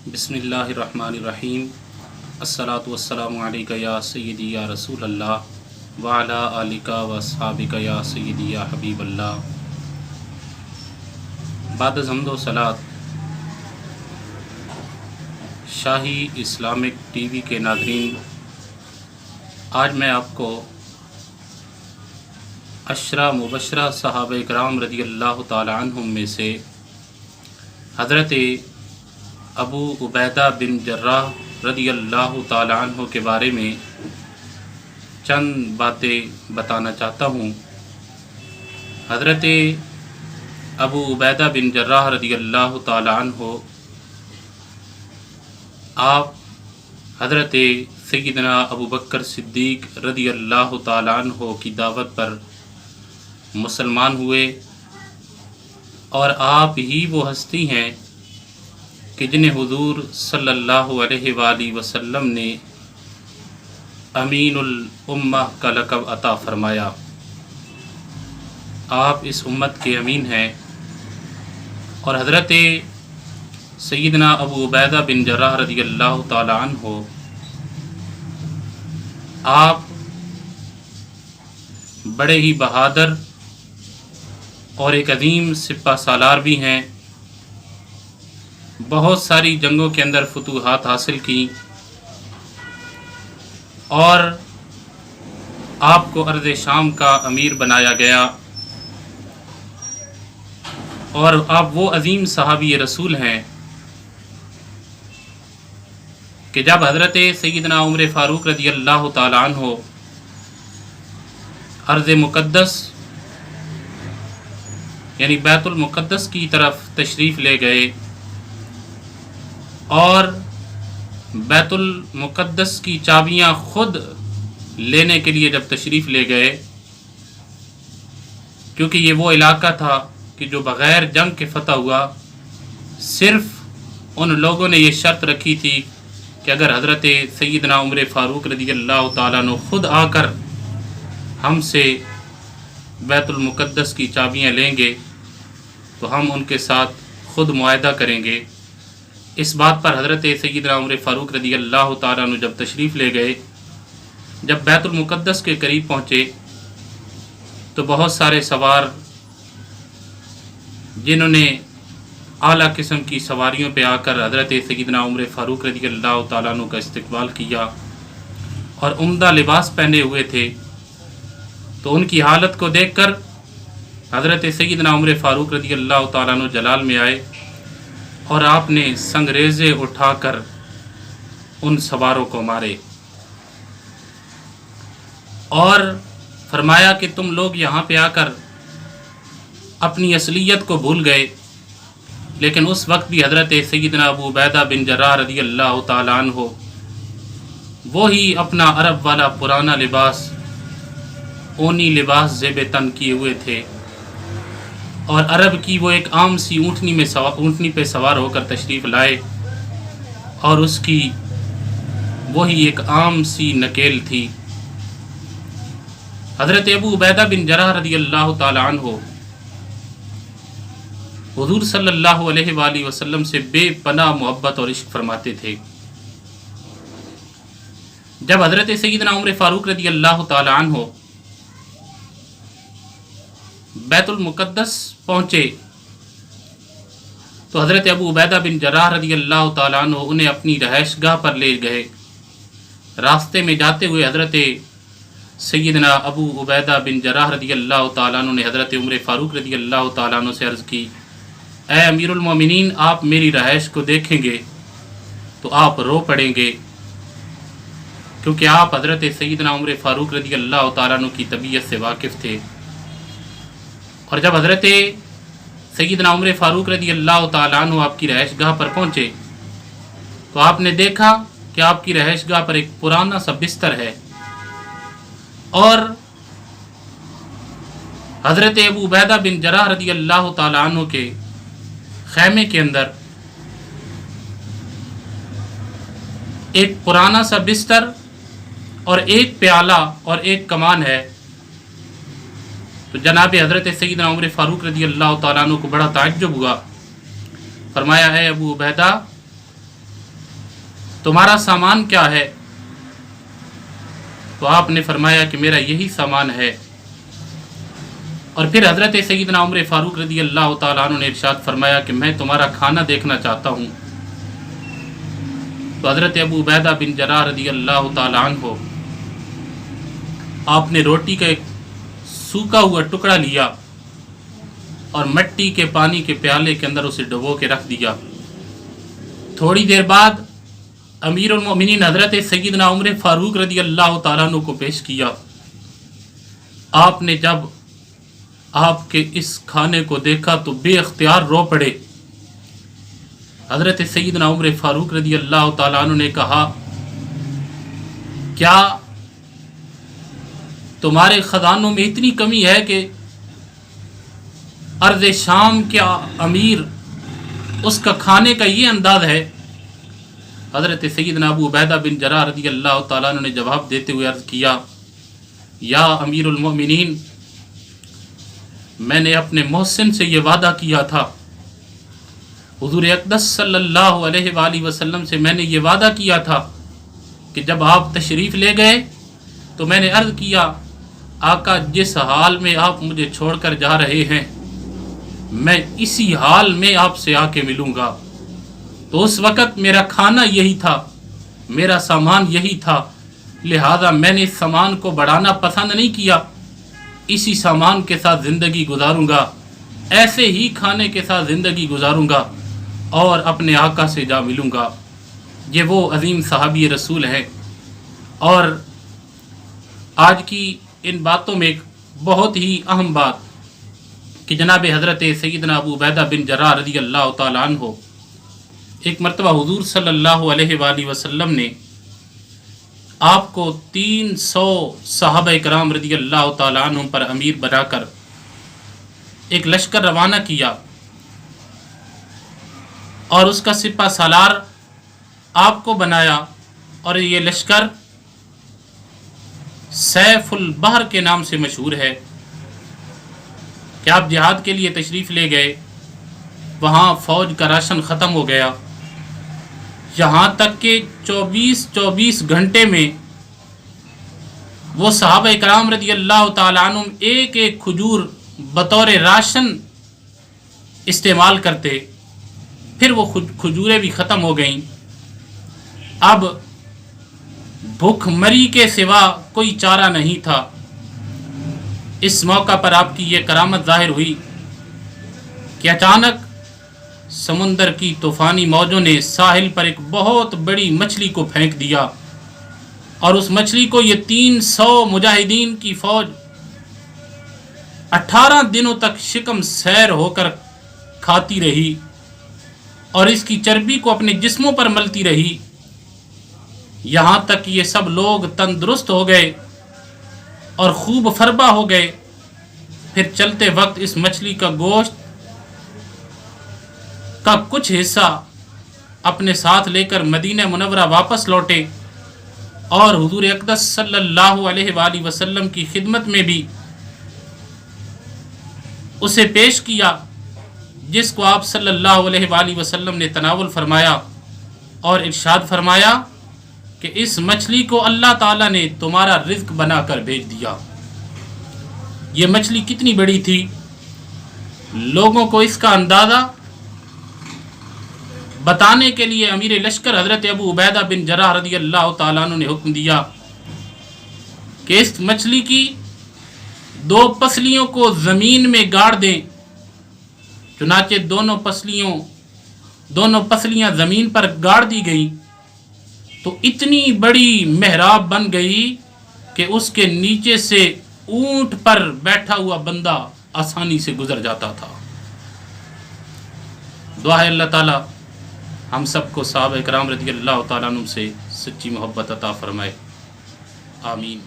بسم اللہ الرحمن الرحیم۔ الصلاۃ والسلام علیک یا سیدی یا رسول اللہ وعلی آلک و اصحابک یا سیدی یا حبیب اللہ۔ بعد از حمد و صلوات شاہی اسلامک ٹی وی کے ناظرین، آج میں آپ کو عشرہ مبشرہ صحابہ کرام رضی اللہ تعالی عنہم میں سے حضرت ابو عبیدہ بن جراح رضی اللہ تعالی عنہ کے بارے میں چند باتیں بتانا چاہتا ہوں۔ حضرت ابو عبیدہ بن جراح رضی اللہ تعالی عنہ آپ حضرت سیدنا ابو بکر صدیق رضی اللہ تعالی عنہ کی دعوت پر مسلمان ہوئے، اور آپ ہی وہ ہستی ہیں کہ جنہیں حضور صلی اللہ علیہ وآلہ وسلم نے امین الامہ کا لقب عطا فرمایا۔ آپ اس امت کے امین ہیں، اور حضرت سیدنا ابو عبیدہ بن جراح رضی اللہ تعالی عنہ آپ بڑے ہی بہادر اور ایک عظیم سپہ سالار بھی ہیں۔ بہت ساری جنگوں کے اندر فتوحات حاصل کی، اور آپ کو ارض شام کا امیر بنایا گیا، اور آپ وہ عظیم صحابی رسول ہیں کہ جب حضرت سیدنا عمر فاروق رضی اللہ تعالی عنہ ارض مقدس یعنی بیت المقدس کی طرف تشریف لے گئے، اور بیت المقدس کی چابیاں خود لینے کے لیے جب تشریف لے گئے، کیونکہ یہ وہ علاقہ تھا کہ جو بغیر جنگ کے فتح ہوا، صرف ان لوگوں نے یہ شرط رکھی تھی کہ اگر حضرت سیدنا عمر فاروق رضی اللہ تعالیٰ عنہ خود آ کر ہم سے بیت المقدس کی چابیاں لیں گے تو ہم ان کے ساتھ خود معاہدہ کریں گے۔ اس بات پر حضرت سیدنا عمر فاروق رضی اللہ تعالیٰ عنہ جب تشریف لے گئے، جب بیت المقدس کے قریب پہنچے تو بہت سارے سوار جنہوں نے اعلیٰ قسم کی سواریوں پہ آ کر حضرت سیدنا عمر فاروق رضی اللہ تعالیٰ عنہ کا استقبال کیا اور عمدہ لباس پہنے ہوئے تھے، تو ان کی حالت کو دیکھ کر حضرت سیدنا عمر فاروق رضی اللہ تعالیٰ عنہ جلال میں آئے، اور آپ نے سنگریزے اٹھا کر ان سواروں کو مارے، اور فرمایا کہ تم لوگ یہاں پہ آ کر اپنی اصلیت کو بھول گئے۔ لیکن اس وقت بھی حضرت سیدنا ابو عبیدہ بن جراح رضی اللہ تعالی عنہ وہی اپنا عرب والا پرانا لباس، اونی لباس زیب تن کیے ہوئے تھے، اور عرب کی وہ ایک عام سی اونٹنی پہ سوار ہو کر تشریف لائے، اور اس کی وہی ایک عام سی نکیل تھی۔ حضرت ابو عبیدہ بن جراح رضی اللہ تعالی عنہ حضور صلی اللہ علیہ وآلہ وسلم سے بے پناہ محبت اور عشق فرماتے تھے۔ جب حضرت سیدنا عمر فاروق رضی اللہ تعالی عنہ بیت المقدس پہنچے تو حضرت ابو عبیدہ بن جراح رضی اللہ تعالیٰ عنہ انہیں اپنی رہائش گاہ پر لے گئے۔ راستے میں جاتے ہوئے حضرت سیدنا ابو عبیدہ بن جراح رضی اللہ تعالیٰ عنہ نے حضرت عمر فاروق رضی اللہ تعالیٰ عنہ سے عرض کی، اے امیر المومنین، آپ میری رہائش کو دیکھیں گے تو آپ رو پڑیں گے، کیونکہ آپ حضرت سیدنا عمر فاروق رضی اللہ تعالیٰ عنہ کی طبیعت سے واقف تھے۔ اور جب حضرت سیدنا عمر فاروق رضی اللہ تعالیٰ عنہ آپ کی رہائش گاہ پر پہنچے تو آپ نے دیکھا کہ آپ کی رہائش گاہ پر ایک پرانا سا بستر ہے، اور حضرت ابو عبیدہ بن جراح رضی اللہ تعالیٰ عنہ کے خیمے کے اندر ایک پرانا سا بستر اور ایک پیالہ اور ایک کمان ہے۔ تو جناب حضرت سیدنا عمر فاروق رضی اللہ تعالیٰ عنہ کو بڑا تعجب ہوا، فرمایا اے ابو عبیدہ، تمہارا سامان کیا ہے؟ تو آپ نے فرمایا کہ میرا یہی سامان ہے۔ اور پھر حضرت سیدنا عمر فاروق رضی اللہ تعالیٰ عنہ نے ارشاد فرمایا کہ میں تمہارا کھانا دیکھنا چاہتا ہوں۔ تو حضرت ابو عبیدہ بن جراح رضی اللہ تعالیٰ عنہ آپ نے روٹی کا ایک سوکھا ہوا ٹکڑا لیا اور مٹی کے پانی کے پیالے کے اندر اسے ڈبو کے رکھ دیا۔ تھوڑی دیر بعد امیر المومنین حضرت سیدنا عمر فاروق رضی اللہ تعالیٰ عنہ کو پیش کیا۔ آپ نے جب آپ کے اس کھانے کو دیکھا تو بے اختیار رو پڑے۔ حضرت سیدنا عمر فاروق رضی اللہ تعالیٰ عنہ نے کہا، کیا تمہارے خزانوں میں اتنی کمی ہے کہ ارض شام کے امیر اس کا کھانے کا یہ انداز ہے؟ حضرت سیدنا ابو عبیدہ بن جراح رضی اللہ تعالیٰ عنہ نے جواب دیتے ہوئے عرض کیا، یا امیر المؤمنین، میں نے اپنے محسن سے یہ وعدہ کیا تھا، حضور اقدس صلی اللہ علیہ وآلہ وسلم سے میں نے یہ وعدہ کیا تھا کہ جب آپ تشریف لے گئے تو میں نے عرض کیا، آقا جس حال میں آپ مجھے چھوڑ کر جا رہے ہیں میں اسی حال میں آپ سے آ کے ملوں گا۔ تو اس وقت میرا کھانا یہی تھا، میرا سامان یہی تھا، لہذا میں نے اس سامان کو بڑھانا پسند نہیں کیا، اسی سامان کے ساتھ زندگی گزاروں گا، ایسے ہی کھانے کے ساتھ زندگی گزاروں گا اور اپنے آقا سے جا ملوں گا۔ یہ وہ عظیم صحابی رسول ہیں۔ اور آج کی ان باتوں میں ایک بہت ہی اہم بات کہ جناب حضرت سیدنا ابو عبیدہ بن جراح رضی اللہ تعالیٰ عنہ ایک مرتبہ حضور صلی اللہ علیہ وآلہ وسلم نے آپ کو 300 صحابہ کرام رضی اللہ تعالیٰ عنہ پر امیر بنا کر ایک لشکر روانہ کیا، اور اس کا سپہ سالار آپ کو بنایا، اور یہ لشکر سیف البحر کے نام سے مشہور ہے کہ آپ جہاد کے لیے تشریف لے گئے، وہاں فوج کا راشن ختم ہو گیا، یہاں تک کہ 24 گھنٹے میں وہ صحابہ کرام رضی اللہ تعالیٰ عنہ ایک ایک کھجور بطور راشن استعمال کرتے، پھر وہ کھجوریں بھی ختم ہو گئیں۔ اب بھوک مری کے سوا کوئی چارہ نہیں تھا۔ اس موقع پر آپ کی یہ کرامت ظاہر ہوئی کہ اچانک سمندر کی طوفانی موجوں نے ساحل پر ایک بہت بڑی مچھلی کو پھینک دیا، اور اس مچھلی کو یہ 300 مجاہدین کی فوج 18 دنوں تک شکم سیر ہو کر کھاتی رہی، اور اس کی چربی کو اپنے جسموں پر ملتی رہی، یہاں تک یہ سب لوگ تندرست ہو گئے اور خوب فربا ہو گئے۔ پھر چلتے وقت اس مچھلی کا گوشت کا کچھ حصہ اپنے ساتھ لے کر مدینہ منورہ واپس لوٹے، اور حضور اقدس صلی اللہ علیہ وآلہ وسلم کی خدمت میں بھی اسے پیش کیا، جس کو آپ صلی اللہ علیہ وآلہ وسلم نے تناول فرمایا اور ارشاد فرمایا کہ اس مچھلی کو اللہ تعالیٰ نے تمہارا رزق بنا کر بھیج دیا۔ یہ مچھلی کتنی بڑی تھی، لوگوں کو اس کا اندازہ بتانے کے لیے امیر لشکر حضرت ابو عبیدہ بن جراح رضی اللہ تعالیٰ عنہ نے حکم دیا کہ اس مچھلی کی 2 پسلیوں کو زمین میں گاڑ دیں۔ چنانچہ دونوں پسلیاں زمین پر گاڑ دی گئیں تو اتنی بڑی محراب بن گئی کہ اس کے نیچے سے اونٹ پر بیٹھا ہوا بندہ آسانی سے گزر جاتا تھا۔ دعا ہے اللہ تعالی ہم سب کو صحابہ کرام رضی اللہ تعالیٰ عنہ سے سچی محبت عطا فرمائے، آمین۔